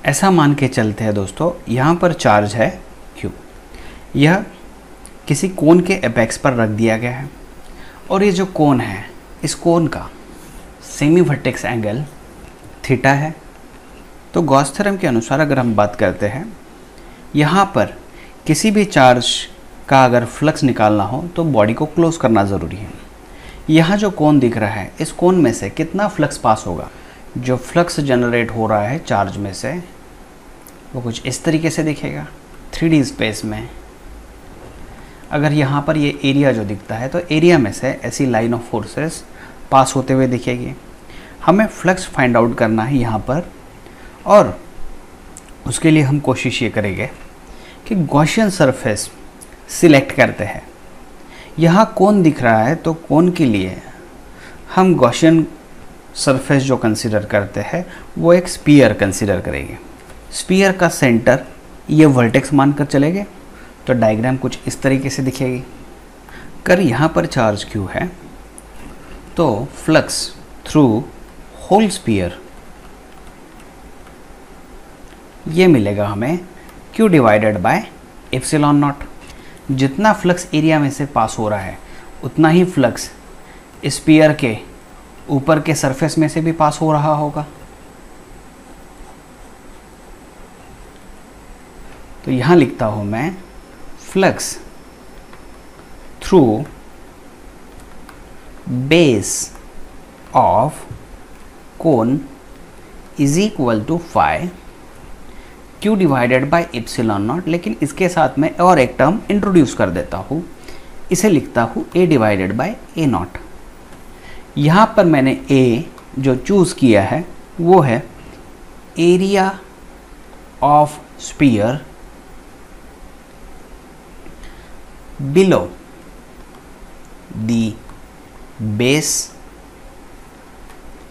ऐसा मान के चलते हैं दोस्तों, यहाँ पर चार्ज है Q, यह किसी कोन के एपेक्स पर रख दिया गया है और ये जो कोन है, इस कोन का सेमी वर्टेक्स एंगल थीटा है। तो गॉस थ्योरम के अनुसार अगर हम बात करते हैं, यहाँ पर किसी भी चार्ज का अगर फ्लक्स निकालना हो तो बॉडी को क्लोज करना ज़रूरी है। यहाँ जो कोन दिख रहा है, इस कोन में से कितना फ्लक्स पास होगा, जो फ्लक्स जनरेट हो रहा है चार्ज में से वो कुछ इस तरीके से दिखेगा 3D स्पेस में। अगर यहाँ पर ये एरिया जो दिखता है तो एरिया में से ऐसी लाइन ऑफ फोर्सेस पास होते हुए दिखेगी। हमें फ्लक्स फाइंड आउट करना है यहाँ पर, और उसके लिए हम कोशिश ये करेंगे कि गॉसियन सरफेस सिलेक्ट करते हैं। यहाँ कोन दिख रहा है तो कोन के लिए हम गॉसियन सरफेस जो कंसीडर करते हैं वो एक स्फीयर कंसीडर करेंगे। स्फीयर का सेंटर ये वर्टेक्स मानकर चलेंगे तो डायग्राम कुछ इस तरीके से दिखेगी। कर यहाँ पर चार्ज Q है तो फ्लक्स थ्रू होल स्फीयर ये मिलेगा हमें Q divided by epsilon not. जितना फ्लक्स एरिया में से पास हो रहा है उतना ही फ्लक्स स्फीयर के ऊपर के सरफेस में से भी पास हो रहा होगा। तो यहाँ लिखता हूँ मैं flux through base of cone is equal to phi Q divided by epsilon naught. लेकिन इसके साथ में और एक टर्म इंट्रोड्यूस कर देता हूँ, इसे लिखता हूँ A divided by A not. यहाँ पर मैंने A जो चूज़ किया है वो है area of sphere below the base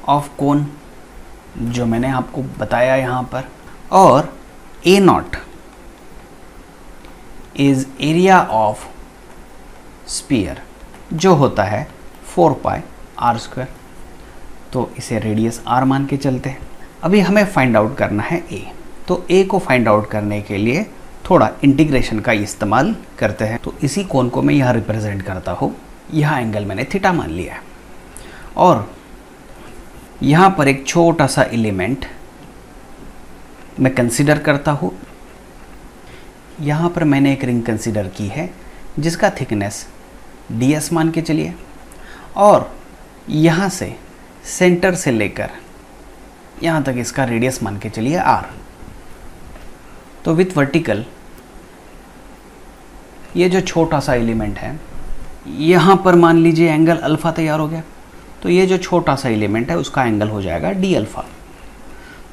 of कोन, जो मैंने आपको बताया यहाँ पर, और A not is area of sphere जो होता है 4 पाई आर स्क्वायर। तो इसे रेडियस r मान के चलते हैं। अभी हमें फाइंड आउट करना है A। तो A को फाइंड आउट करने के लिए थोड़ा इंटीग्रेशन का इस्तेमाल करते हैं। तो इसी कोण को मैं यहाँ रिप्रेजेंट करता हूँ। यह एंगल मैंने थीटा मान लिया है और यहाँ पर एक छोटा सा एलिमेंट मैं कंसीडर करता हूँ। यहाँ पर मैंने एक रिंग कंसीडर की है जिसका थिकनेस ds मान के चलिए, और यहाँ से सेंटर से लेकर यहाँ तक इसका रेडियस मान के चलिए r। तो विथ वर्टिकल ये जो छोटा सा एलिमेंट है यहाँ पर मान लीजिए एंगल अल्फ़ा तैयार हो गया। तो ये जो छोटा सा एलिमेंट है उसका एंगल हो जाएगा d अल्फ़ा।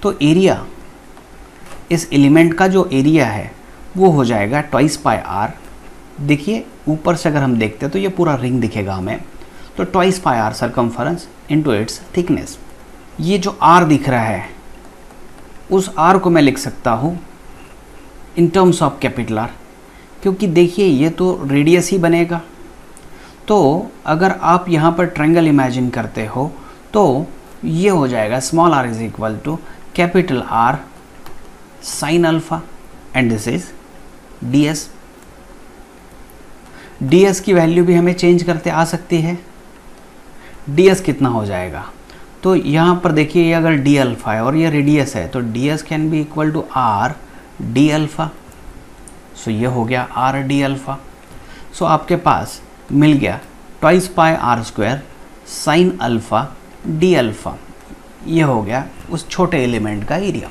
तो एरिया, इस एलिमेंट का जो एरिया है वो हो जाएगा ट्वाइस पाई r। देखिए ऊपर से अगर हम देखते हैं तो ये पूरा रिंग दिखेगा हमें। तो twice pi r circumference into its thickness. ये जो r दिख रहा है उस r को मैं लिख सकता हूँ in terms of capital R, क्योंकि देखिए ये तो रेडियस ही बनेगा। तो अगर आप यहाँ पर ट्रायंगल इमेजिन करते हो तो ये हो जाएगा small r is equal to capital R sine alpha and this is ds। ds की वैल्यू भी हमें चेंज करते आ सकती है। ds कितना हो जाएगा, तो यहाँ पर देखिए ये अगर d अल्फ़ा है और ये रेडियस है तो ds can be equal to r d alpha. So ये हो गया r d अल्फ़ा। सो आपके पास मिल गया twice pi r square sine alpha d alpha. ये हो गया उस छोटे एलिमेंट का एरिया।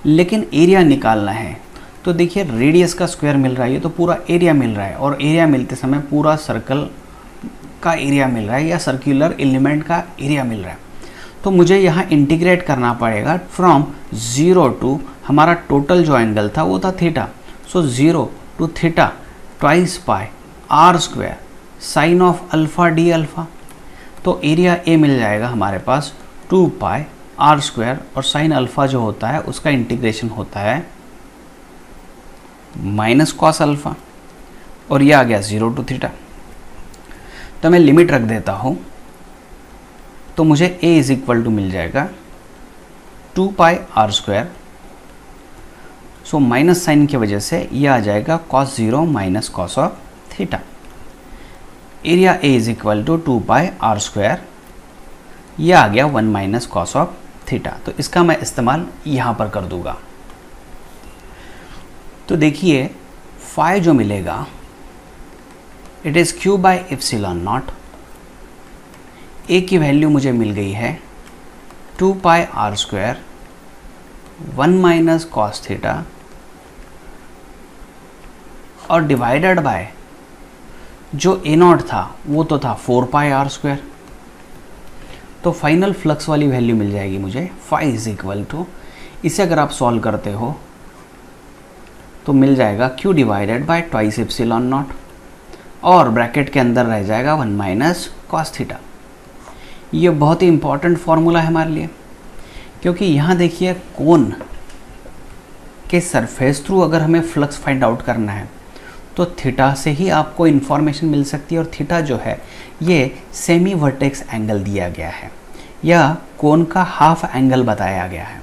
लेकिन एरिया निकालना है तो देखिए रेडियस का स्क्वायर मिल रहा है, ये तो पूरा एरिया मिल रहा है, और एरिया मिलते समय पूरा सर्कल का एरिया मिल रहा है या सर्कुलर एलिमेंट का एरिया मिल रहा है। तो मुझे यहाँ इंटीग्रेट करना पड़ेगा फ्रॉम 0 टू, हमारा टोटल जो एंगल था वो था theta. So 0 to theta twice pi r square sine of alpha d alpha. तो एरिया A मिल जाएगा हमारे पास 2 पाई r स्क्वायर, और साइन अल्फ़ा जो होता है उसका इंटीग्रेशन होता है माइनस कॉस अल्फ़ा, और ये आ गया 0 टू थीटा। तो मैं लिमिट रख देता हूँ तो मुझे A इज इक्वल टू मिल जाएगा 2 pi r square so minus sine की वजह से ये आ जाएगा cos 0 minus cos of theta. Area A is equal to 2 pi R square, ये आ गया 1 माइनस कॉस ऑफ थीटा। तो इसका मैं इस्तेमाल यहाँ पर कर दूंगा। तो देखिए फाई जो मिलेगा it is Q by epsilon naught. A की वैल्यू मुझे मिल गई है 2 pi R square 1 minus cos theta और डिवाइडेड बाय जो ए नॉट था वो तो था 4 पाई आर स्क्वायर। तो फाइनल फ्लक्स वाली वैल्यू मिल जाएगी मुझे फाई इज इक्वल टू, इसे अगर आप सॉल्व करते हो तो मिल जाएगा Q divided by twice epsilon not और ब्रैकेट के अंदर रह जाएगा 1 माइनस कॉस थीटा। ये बहुत ही इंपॉर्टेंट फॉर्मूला है हमारे लिए, क्योंकि यहाँ देखिए कोन के सरफेस थ्रू अगर हमें फ्लक्स फाइंड आउट करना है तो थीटा से ही आपको इन्फॉर्मेशन मिल सकती है। और थीटा जो है ये सेमी वर्टेक्स एंगल दिया गया है या कोन का हाफ एंगल बताया गया है।